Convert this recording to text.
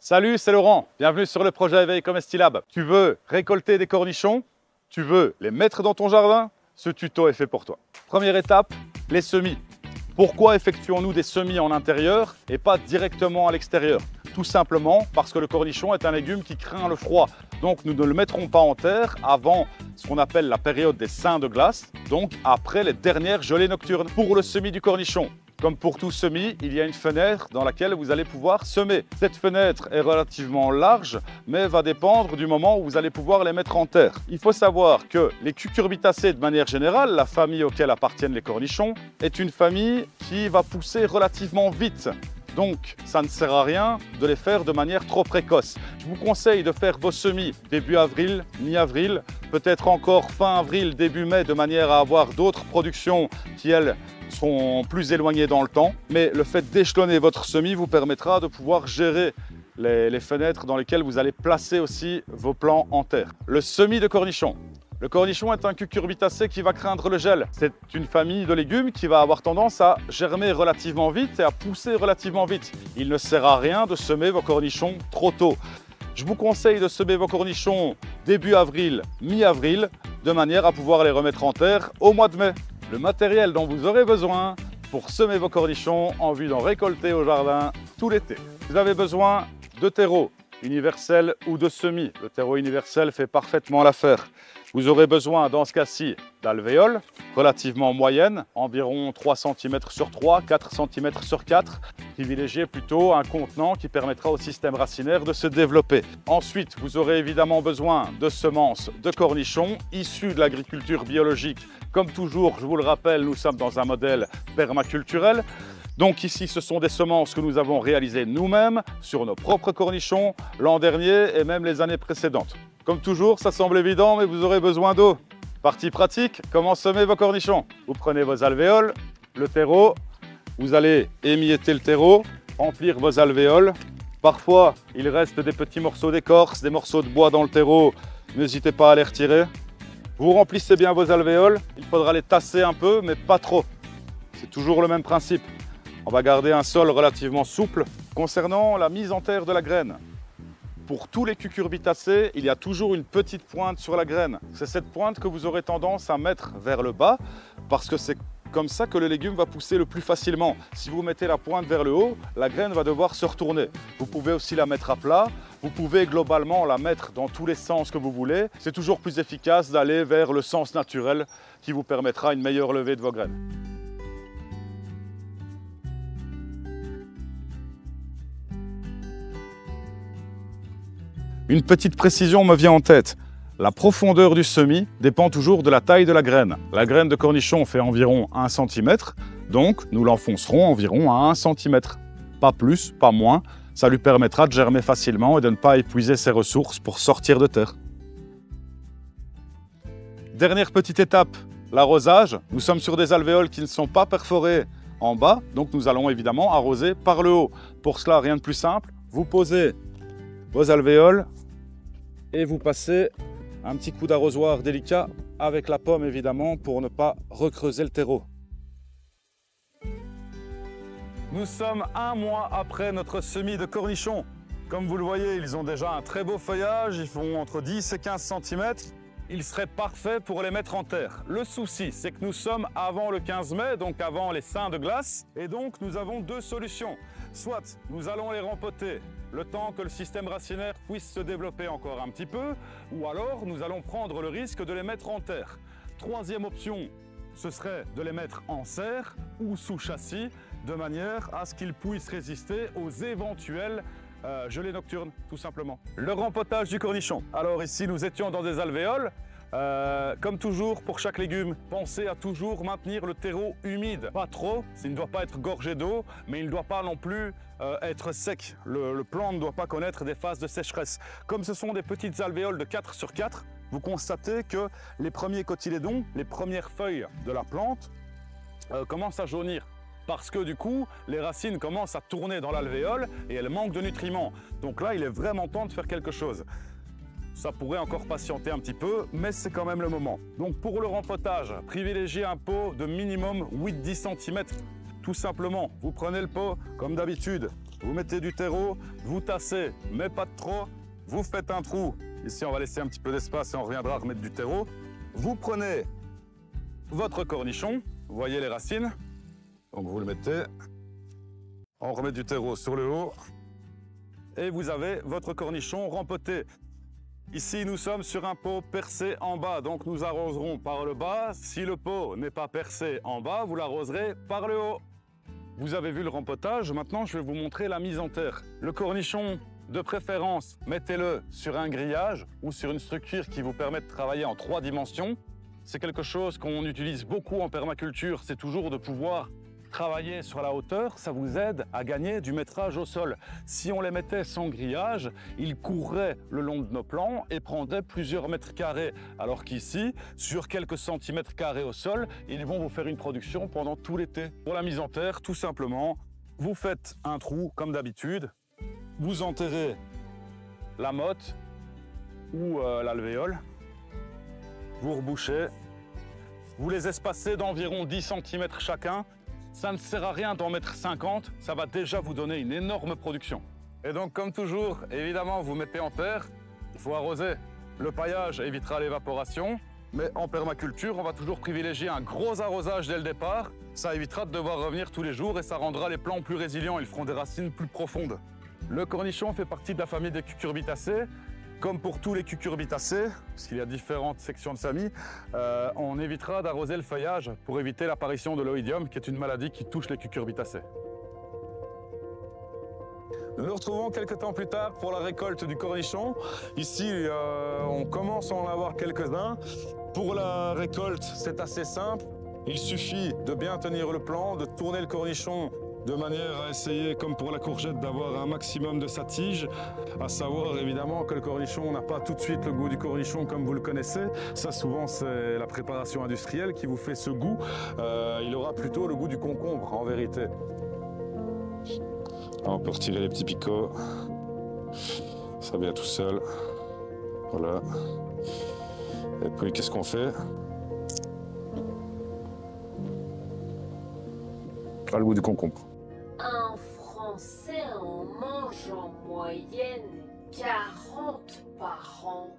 Salut, c'est Laurent. Bienvenue sur le projet Éveil Comestilab. Tu veux récolter des cornichons? Tu veux les mettre dans ton jardin? Ce tuto est fait pour toi. Première étape, les semis. Pourquoi effectuons-nous des semis en intérieur et pas directement à l'extérieur? Tout simplement parce que le cornichon est un légume qui craint le froid. Donc nous ne le mettrons pas en terre avant ce qu'on appelle la période des seins de glace, donc après les dernières gelées nocturnes. Pour le semis du cornichon, comme pour tout semis, il y a une fenêtre dans laquelle vous allez pouvoir semer. Cette fenêtre est relativement large, mais va dépendre du moment où vous allez pouvoir les mettre en terre. Il faut savoir que les cucurbitacées, de manière générale, la famille auquel appartiennent les cornichons, est une famille qui va pousser relativement vite. Donc, ça ne sert à rien de les faire de manière trop précoce. Je vous conseille de faire vos semis début avril, mi-avril, peut-être encore fin avril, début mai, de manière à avoir d'autres productions qui, elles, sont plus éloignées dans le temps. Mais le fait d'échelonner votre semis vous permettra de pouvoir gérer les fenêtres dans lesquelles vous allez placer aussi vos plants en terre. Le semis de cornichons. Le cornichon est un cucurbitacé qui va craindre le gel. C'est une famille de légumes qui va avoir tendance à germer relativement vite et à pousser relativement vite. Il ne sert à rien de semer vos cornichons trop tôt. Je vous conseille de semer vos cornichons début avril, mi-avril, de manière à pouvoir les remettre en terre au mois de mai. Le matériel dont vous aurez besoin pour semer vos cornichons en vue d'en récolter au jardin tout l'été. Vous avez besoin de terreau universel ou de semis. Le terreau universel fait parfaitement l'affaire. Vous aurez besoin, dans ce cas-ci, d'alvéoles relativement moyennes, environ 3 cm sur 3, 4 cm sur 4. Privilégiez plutôt un contenant qui permettra au système racinaire de se développer. Ensuite, vous aurez évidemment besoin de semences de cornichons issues de l'agriculture biologique. Comme toujours, je vous le rappelle, nous sommes dans un modèle permaculturel. Donc ici, ce sont des semences que nous avons réalisées nous-mêmes sur nos propres cornichons l'an dernier et même les années précédentes. Comme toujours, ça semble évident, mais vous aurez besoin d'eau. Partie pratique, comment semer vos cornichons? Vous prenez vos alvéoles, le terreau, vous allez émietter le terreau, remplir vos alvéoles. Parfois, il reste des petits morceaux d'écorce, des morceaux de bois dans le terreau. N'hésitez pas à les retirer. Vous remplissez bien vos alvéoles. Il faudra les tasser un peu, mais pas trop. C'est toujours le même principe. On va garder un sol relativement souple. Concernant la mise en terre de la graine, pour tous les cucurbitacées, il y a toujours une petite pointe sur la graine. C'est cette pointe que vous aurez tendance à mettre vers le bas parce que c'est comme ça que le légume va pousser le plus facilement. Si vous mettez la pointe vers le haut, la graine va devoir se retourner. Vous pouvez aussi la mettre à plat. Vous pouvez globalement la mettre dans tous les sens que vous voulez. C'est toujours plus efficace d'aller vers le sens naturel qui vous permettra une meilleure levée de vos graines. Une petite précision me vient en tête. La profondeur du semis dépend toujours de la taille de la graine. La graine de cornichon fait environ 1 cm, donc nous l'enfoncerons environ à 1 cm. Pas plus, pas moins. Ça lui permettra de germer facilement et de ne pas épuiser ses ressources pour sortir de terre. Dernière petite étape, l'arrosage. Nous sommes sur des alvéoles qui ne sont pas perforées en bas, donc nous allons évidemment arroser par le haut. Pour cela, rien de plus simple. Vous posez vos alvéoles et vous passez un petit coup d'arrosoir délicat avec la pomme évidemment pour ne pas recreuser le terreau. Nous sommes un mois après notre semis de cornichons. Comme vous le voyez, ils ont déjà un très beau feuillage, ils font entre 10 et 15 cm. Il serait parfait pour les mettre en terre. Le souci, c'est que nous sommes avant le 15 mai, donc avant les seins de glace, et donc nous avons deux solutions. Soit nous allons les rempoter le temps que le système racinaire puisse se développer encore un petit peu, ou alors nous allons prendre le risque de les mettre en terre. Troisième option, ce serait de les mettre en serre ou sous châssis, de manière à ce qu'ils puissent résister aux éventuelles gelées nocturnes, tout simplement. Le rempotage du cornichon. Alors ici, nous étions dans des alvéoles. Comme toujours, pour chaque légume, pensez à toujours maintenir le terreau humide. Pas trop, il ne doit pas être gorgé d'eau, mais il ne doit pas non plus être sec. Le plant ne doit pas connaître des phases de sécheresse. Comme ce sont des petites alvéoles de 4 sur 4, vous constatez que les premiers cotylédons, les premières feuilles de la plante, commencent à jaunir. Parce que du coup, les racines commencent à tourner dans l'alvéole et elles manquent de nutriments. Donc là, il est vraiment temps de faire quelque chose. Ça pourrait encore patienter un petit peu, mais c'est quand même le moment. Donc pour le rempotage, privilégiez un pot de minimum 8-10 cm. Tout simplement, vous prenez le pot, comme d'habitude, vous mettez du terreau, vous tassez, mais pas de trop. Vous faites un trou. Ici, on va laisser un petit peu d'espace et on reviendra remettre du terreau. Vous prenez votre cornichon, vous voyez les racines, donc vous le mettez. On remet du terreau sur le haut et vous avez votre cornichon rempoté. Ici, nous sommes sur un pot percé en bas, donc nous arroserons par le bas. Si le pot n'est pas percé en bas, vous l'arroserez par le haut. Vous avez vu le rempotage, maintenant je vais vous montrer la mise en terre. Le cornichon, de préférence, mettez-le sur un grillage ou sur une structure qui vous permet de travailler en 3 dimensions. C'est quelque chose qu'on utilise beaucoup en permaculture, c'est toujours de pouvoir travailler sur la hauteur, ça vous aide à gagner du métrage au sol. Si on les mettait sans grillage, ils courraient le long de nos plants et prendraient plusieurs mètres carrés. Alors qu'ici, sur quelques centimètres carrés au sol, ils vont vous faire une production pendant tout l'été. Pour la mise en terre, tout simplement, vous faites un trou comme d'habitude, vous enterrez la motte ou l'alvéole, vous rebouchez, vous les espacez d'environ 10 cm chacun. Ça ne sert à rien d'en mettre 50, ça va déjà vous donner une énorme production. Et donc, comme toujours, évidemment, vous mettez en terre, il faut arroser. Le paillage évitera l'évaporation, mais en permaculture, on va toujours privilégier un gros arrosage dès le départ. Ça évitera de devoir revenir tous les jours et ça rendra les plants plus résilients, ils feront des racines plus profondes. Le cornichon fait partie de la famille des cucurbitacées. Comme pour tous les cucurbitacées, parce qu'il y a différentes sections de famille, on évitera d'arroser le feuillage pour éviter l'apparition de l'oïdium, qui est une maladie qui touche les cucurbitacées. Nous nous retrouvons quelques temps plus tard pour la récolte du cornichon. Ici, on commence à en avoir quelques-uns. Pour la récolte, c'est assez simple. Il suffit de bien tenir le plant, de tourner le cornichon de manière à essayer, comme pour la courgette, d'avoir un maximum de sa tige. À savoir évidemment que le cornichon n'a pas tout de suite le goût du cornichon comme vous le connaissez. Ça souvent c'est la préparation industrielle qui vous fait ce goût. Il aura plutôt le goût du concombre en vérité. On peut retirer les petits picots. Ça vient tout seul. Voilà. Et puis qu'est-ce qu'on fait? Pas le goût du concombre. Un Français en mange en moyenne 40 par an.